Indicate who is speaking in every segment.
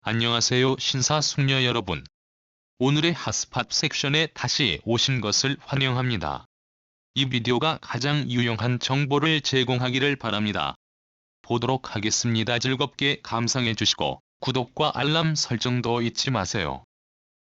Speaker 1: 안녕하세요 신사숙녀 여러분. 오늘의 핫스팟 섹션에 다시 오신 것을 환영합니다. 이 비디오가 가장 유용한 정보를 제공하기를 바랍니다. 보도록 하겠습니다. 즐겁게 감상해 주시고 구독과 알람 설정도 잊지 마세요.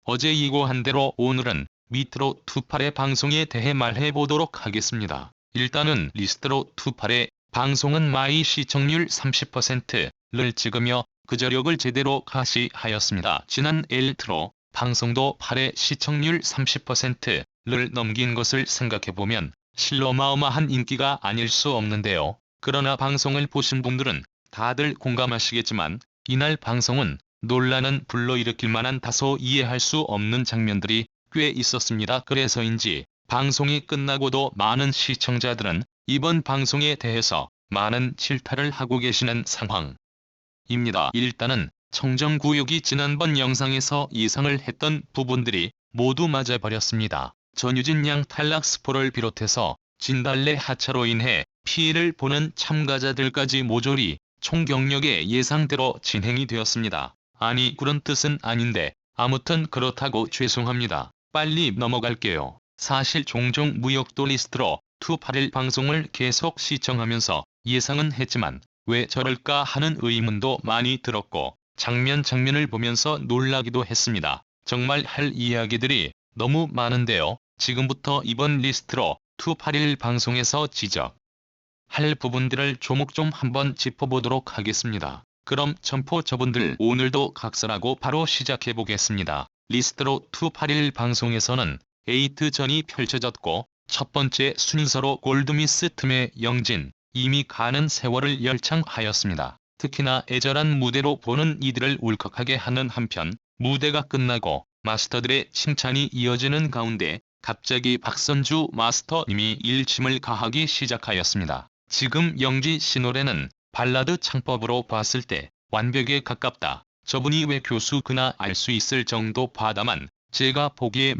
Speaker 1: 어제 예고한 대로 오늘은 미트로 28의 방송에 대해 말해보도록 하겠습니다. 일단은 리스트로 28의 방송은 마이 시청률 30%를 찍으며 그 저력을 제대로 가시하였습니다. 지난 엘트로 방송도 8의 시청률 30%를 넘긴 것을 생각해보면 실로 어마어마한 인기가 아닐 수 없는데요. 그러나 방송을 보신 분들은 다들 공감하시겠지만 이날 방송은 논란은 불러일으킬 만한 다소 이해할 수 없는 장면들이 꽤 있었습니다. 그래서인지 방송이 끝나고도 많은 시청자들은 이번 방송에 대해서 많은 질타를 하고 계시는 상황입니다. 일단은 청정구역이 지난번 영상에서 예상을 했던 부분들이 모두 맞아버렸습니다. 전유진 양 탈락 스포를 비롯해서 진달래 하차로 인해 피해를 보는 참가자들까지 모조리 총경력의 예상대로 진행이 되었습니다. 아니 그런 뜻은 아닌데 아무튼 그렇다고 죄송합니다. 빨리 넘어갈게요. 사실 종종 무역도 리스트로 28일 방송을 계속 시청하면서 예상은 했지만 왜 저럴까 하는 의문도 많이 들었고 장면을 보면서 놀라기도 했습니다. 정말 할 이야기들이 너무 많은데요. 지금부터 이번 리스트로 28일 방송에서 지적할 부분들을 조목 좀 한번 짚어보도록 하겠습니다. 그럼 점포저분들 오늘도 각설하고 바로 시작해보겠습니다. 리스트로 28일 방송에서는 에이트전이 펼쳐졌고 첫 번째 순서로 골드미스 틈의 영진, 이미 가는 세월을 열창하였습니다. 특히나 애절한 무대로 보는 이들을 울컥하게 하는 한편 무대가 끝나고 마스터들의 칭찬이 이어지는 가운데 갑자기 박선주 마스터님이 일침을 가하기 시작하였습니다. 지금 영지 씨 노래는 발라드 창법으로 봤을 때 완벽에 가깝다. 저분이 왜 교수그나 알 수 있을 정도 바다만 제가 보기에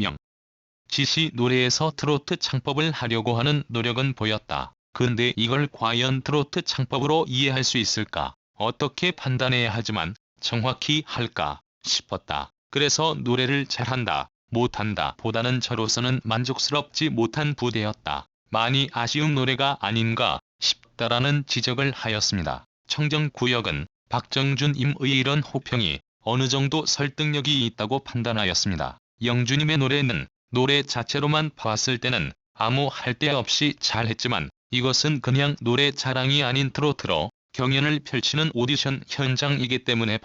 Speaker 1: 지씨 노래에서 트로트 창법을 하려고 하는 노력은 보였다. 근데 이걸 과연 트로트 창법으로 이해할 수 있을까? 어떻게 판단해야 하지만 정확히 할까 싶었다. 그래서 노래를 잘한다, 못한다 보다는 저로서는 만족스럽지 못한 부대였다. 많이 아쉬운 노래가 아닌가 싶다라는 지적을 하였습니다. 청정구역은 박정준임의 이런 호평이 어느 정도 설득력이 있다고 판단하였습니다. 영준님의 노래는 노래 자체로만 봤을 때는 아무 할 데 없이 잘했지만 이것은 그냥 노래 자랑이 아닌 트로트로 경연을 펼치는 오디션 현장이기 때문에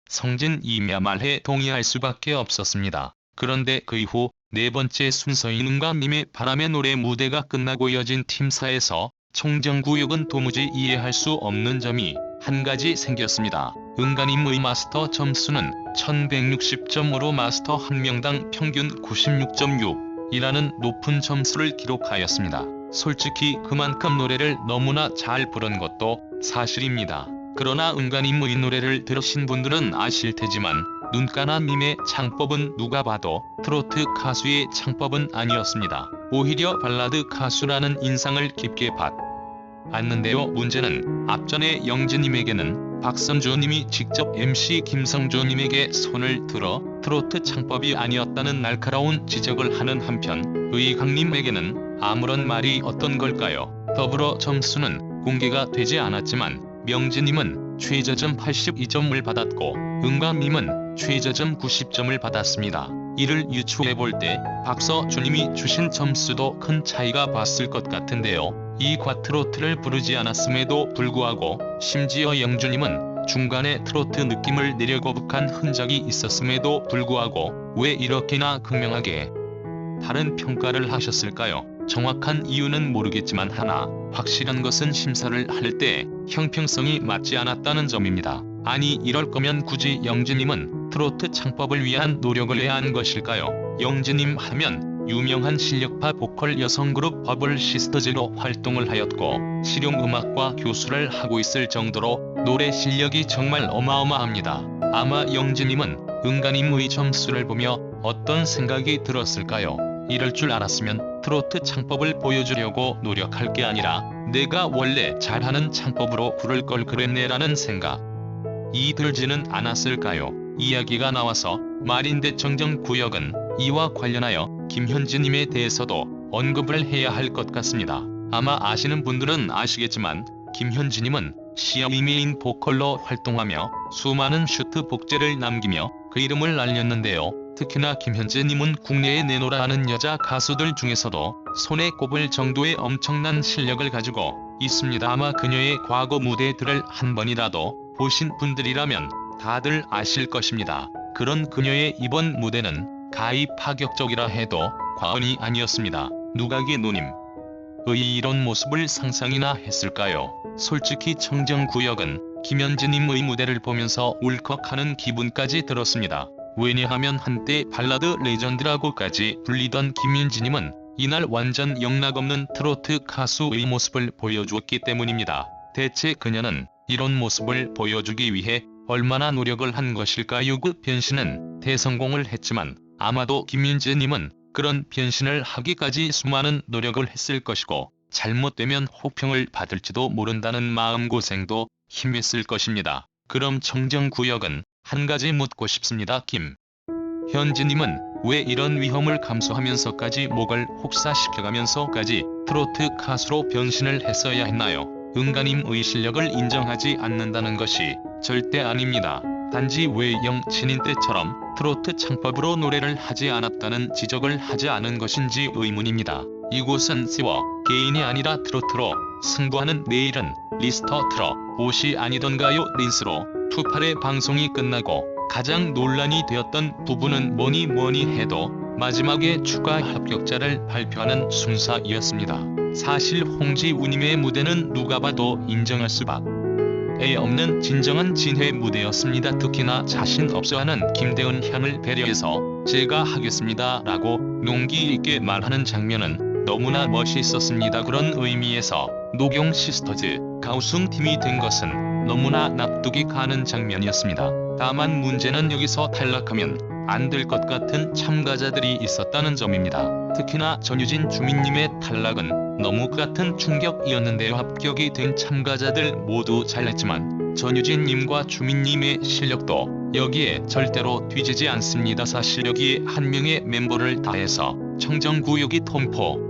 Speaker 1: 박성진이며 말에 동의할 수밖에 없었습니다. 그런데 그 이후 네 번째 순서인 은가님의 바람의 노래 무대가 끝나고 이어진 팀사에서 청정구역은 도무지 이해할 수 없는 점이 한 가지 생겼습니다. 은가님의 마스터 점수는 1160점으로 마스터 한 명당 평균 96.6이라는 높은 점수를 기록하였습니다. 솔직히 그만큼 노래를 너무나 잘 부른 것도 사실입니다. 그러나 은가님의 노래를 들으신 분들은 아실 테지만 눈가나님의 창법은 누가 봐도 트로트 가수의 창법은 아니었습니다. 오히려 발라드 가수라는 인상을 깊게 받았는데요. 문제는 앞전에 영진님에게는 박선주님이 직접 MC 김성조님에게 손을 들어 트로트 창법이 아니었다는 날카로운 지적을 하는 한편 의강님에게는 아무런 말이 어떤 걸까요? 더불어 점수는 공개가 되지 않았지만 명진님은 최저점 82점을 받았고 은가님은 최저점 90점을 받았습니다. 이를 유추해볼 때 박서준님이 주신 점수도 큰 차이가 봤을 것 같은데요. 이 과트로트를 부르지 않았음에도 불구하고 심지어 영준님은 중간에 트로트 느낌을 내려고 북한 흔적이 있었음에도 불구하고 왜 이렇게나 극명하게 다른 평가를 하셨을까요? 정확한 이유는 모르겠지만 하나 확실한 것은 심사를 할 때 형평성이 맞지 않았다는 점입니다. 아니 이럴 거면 굳이 영진님은 트로트 창법을 위한 노력을 해야 한 것일까요? 영진님 하면 유명한 실력파 보컬 여성그룹 버블 시스터즈로 활동을 하였고 실용음악과 교수를 하고 있을 정도로 노래 실력이 정말 어마어마합니다. 아마 영진님은 은가님의 점수를 보며 어떤 생각이 들었을까요? 이럴 줄 알았으면 트로트 창법을 보여주려고 노력할 게 아니라 내가 원래 잘하는 창법으로 부를 걸 그랬네 라는 생각. 이 들지는 않았을까요? 이야기가 나와서 말인데 청정구역은 이와 관련하여 김현진님에 대해서도 언급을 해야 할 것 같습니다. 아마 아시는 분들은 아시겠지만 김현진님은 시아이메인 보컬로 활동하며 수많은 슈트 복제를 남기며 그 이름을 알렸는데요. 특히나 김현진님은 국내에 내놓으라 하는 여자 가수들 중에서도 손에 꼽을 정도의 엄청난 실력을 가지고 있습니다. 아마 그녀의 과거 무대들을 한 번이라도 보신 분들이라면 다들 아실 것입니다. 그런 그녀의 이번 무대는 가히 파격적이라 해도 과언이 아니었습니다. 누각의 누님 의 이런 모습을 상상이나 했을까요? 솔직히 청정구역은 김현진님의 무대를 보면서 울컥하는 기분까지 들었습니다. 왜냐하면 한때 발라드 레전드라고까지 불리던 김현진님은 이날 완전 영락없는 트로트 가수의 모습을 보여주었기 때문입니다. 대체 그녀는 이런 모습을 보여주기 위해 얼마나 노력을 한 것일까요? 그 변신은 대성공을 했지만 아마도 김현진님은 그런 변신을 하기까지 수많은 노력을 했을 것이고 잘못되면 호평을 받을지도 모른다는 마음고생도 힘했을 것입니다. 그럼 청정구역은 한 가지 묻고 싶습니다. 김현진님은 왜 이런 위험을 감수하면서까지 목을 혹사시켜가면서까지 트로트 가수로 변신을 했어야 했나요? 은가님의 실력을 인정하지 않는다는 것이 절대 아닙니다. 단지 왜 영친인 때처럼 트로트 창법으로 노래를 하지 않았다는 지적을 하지 않은 것인지 의문입니다. 이곳은 세워 개인이 아니라 트로트로 승부하는 내일은 리스터 틀어 옷이 아니던가요? 린스로 투팔의 방송이 끝나고 가장 논란이 되었던 부분은 뭐니 해도 마지막에 추가 합격자를 발표하는 순서이었습니다. 사실 홍지우님의 무대는 누가 봐도 인정할 수밖에 없는 진정한 진회 무대였습니다. 특히나 자신 없어하는 김대은 향을 배려해서 제가 하겠습니다 라고 용기 있게 말하는 장면은 너무나 멋있었습니다. 그런 의미에서 노경 시스터즈 가우승팀이 된 것은 너무나 납득이 가는 장면이었습니다. 다만 문제는 여기서 탈락하면 안 될 것 같은 참가자들이 있었다는 점입니다. 특히나 전유진 주민님의 탈락은 너무 같은 충격이었는데요. 합격이 된 참가자들 모두 잘했지만 전유진님과 주민님의 실력도 여기에 절대로 뒤지지 않습니다. 사실 여기에 한 명의 멤버를 다해서 청정구역이 통포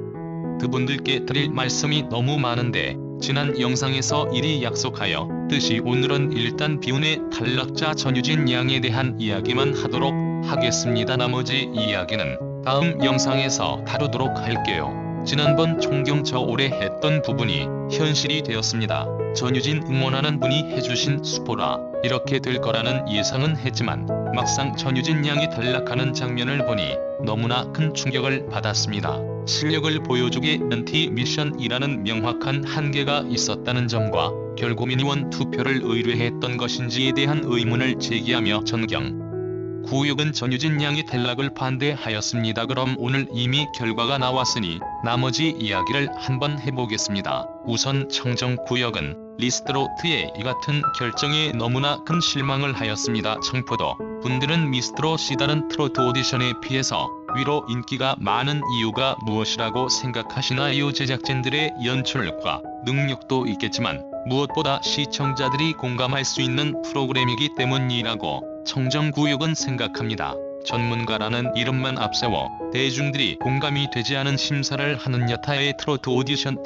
Speaker 1: 그분들께 드릴 말씀이 너무 많은데 지난 영상에서 이리 약속하였듯이 오늘은 일단 비운의 탈락자 전유진 양에 대한 이야기만 하도록 하겠습니다. 나머지 이야기는 다음 영상에서 다루도록 할게요. 지난번 총경처 오래 했던 부분이 현실이 되었습니다. 전유진 응원하는 분이 해주신 수포라 이렇게 될 거라는 예상은 했지만 막상 전유진 양이 탈락하는 장면을 보니 너무나 큰 충격을 받았습니다. 실력을 보여주기 멘티 미션이라는 명확한 한계가 있었다는 점과 결국 미니원 투표를 의뢰했던 것인지에 대한 의문을 제기하며 청정구역은 전유진 양이 탈락을 반대하였습니다. 그럼 오늘 이미 결과가 나왔으니 나머지 이야기를 한번 해보겠습니다. 우선 청정구역은 리스트로트의 이 같은 결정에 너무나 큰 실망을 하였습니다. 청포도 분들은 미스트롯이 다른 트로트 오디션에 비해서 위로 인기가 많은 이유가 무엇이라고 생각하시나요? 제작진들의 연출과 능력도 있겠지만 무엇보다 시청자들이 공감할 수 있는 프로그램이기 때문이라고 청정구역은 생각합니다. 전문가라는 이름만 앞세워 대중들이 공감이 되지 않은 심사를 하는 여타의 트로트 오디션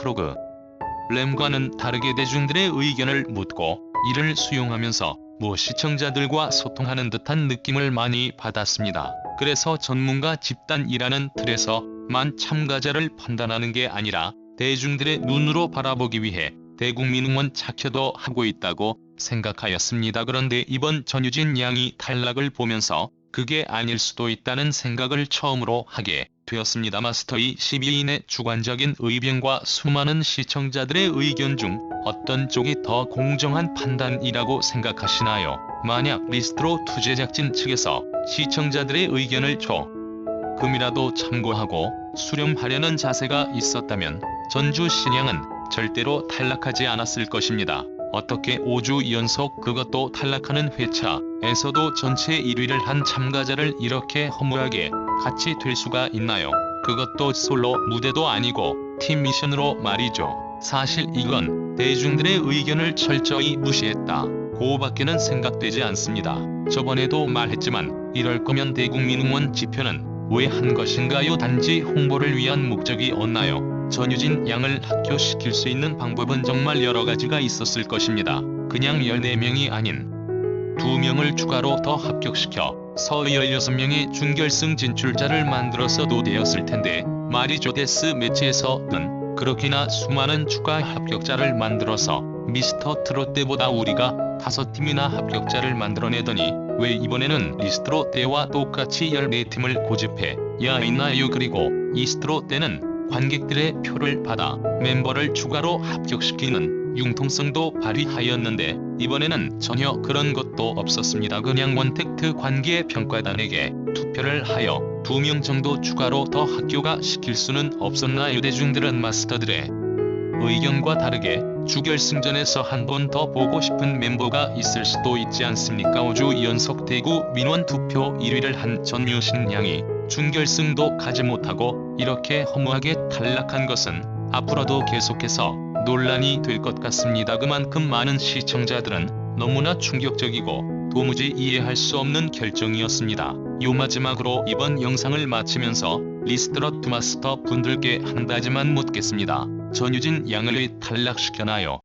Speaker 1: 프로그램과는 다르게 대중들의 의견을 묻고 이를 수용하면서 시청자들과 소통하는 듯한 느낌을 많이 받았습니다. 그래서 전문가 집단이라는 틀에서만 참가자를 판단하는 게 아니라 대중들의 눈으로 바라보기 위해 대국민 응원 차켜도 하고 있다고 생각하였습니다. 그런데 이번 전유진 양이 탈락을 보면서 그게 아닐 수도 있다는 생각을 처음으로 하게 되었습니다. 마스터이 12인의 주관적인 의견과 수많은 시청자들의 의견 중 어떤 쪽이 더 공정한 판단이라고 생각하시나요? 만약 리스트로트 제작진 측에서 시청자들의 의견을 조금이라도 참고하고 수렴하려는 자세가 있었다면 전주 신양은 절대로 탈락하지 않았을 것입니다. 어떻게 5주 연속 그것도 탈락하는 회차에서도 전체 1위를 한 참가자를 이렇게 허무하게 같이 될 수가 있나요? 그것도 솔로 무대도 아니고 팀 미션으로 말이죠. 사실 이건 대중들의 의견을 철저히 무시했다. 그거밖에는 생각되지 않습니다. 저번에도 말했지만 이럴 거면 대국민 응원 지표는 왜 한 것인가요? 단지 홍보를 위한 목적이 없나요? 전유진 양을 합격시킬 수 있는 방법은 정말 여러 가지가 있었을 것입니다. 그냥 14명이 아닌 2명을 추가로 더 합격시켜 서의 16명의 준결승 진출자를 만들어서도 되었을 텐데 말이죠. 데스매치에서는 그렇게나 수많은 추가 합격자를 만들어서 미스터 트롯 때보다 우리가 5팀이나 합격자를 만들어내더니 왜 이번에는 리스트롯 때와 똑같이 14팀을 고집해야 했나요? 그리고 이스트롯 때는 관객들의 표를 받아 멤버를 추가로 합격시키는 융통성도 발휘하였는데 이번에는 전혀 그런 것도 없었습니다. 그냥 원택트 관계평가단에게 투표를 하여 2명 정도 추가로 더 합격가 시킬 수는 없었나요? 대중들은 마스터들의 의견과 다르게 주결승전에서 한 번 더 보고 싶은 멤버가 있을 수도 있지 않습니까? 5주 연속 대구 민원 투표 1위를 한 전유진 양이 준결승도 가지 못하고 이렇게 허무하게 탈락한 것은 앞으로도 계속해서 논란이 될 것 같습니다. 그만큼 많은 시청자들은 너무나 충격적이고 도무지 이해할 수 없는 결정이었습니다. 요 마지막으로 이번 영상을 마치면서 리스트롯 마스터 분들께 한 가지만 묻겠습니다. 전유진 양을 왜 탈락시켜나요?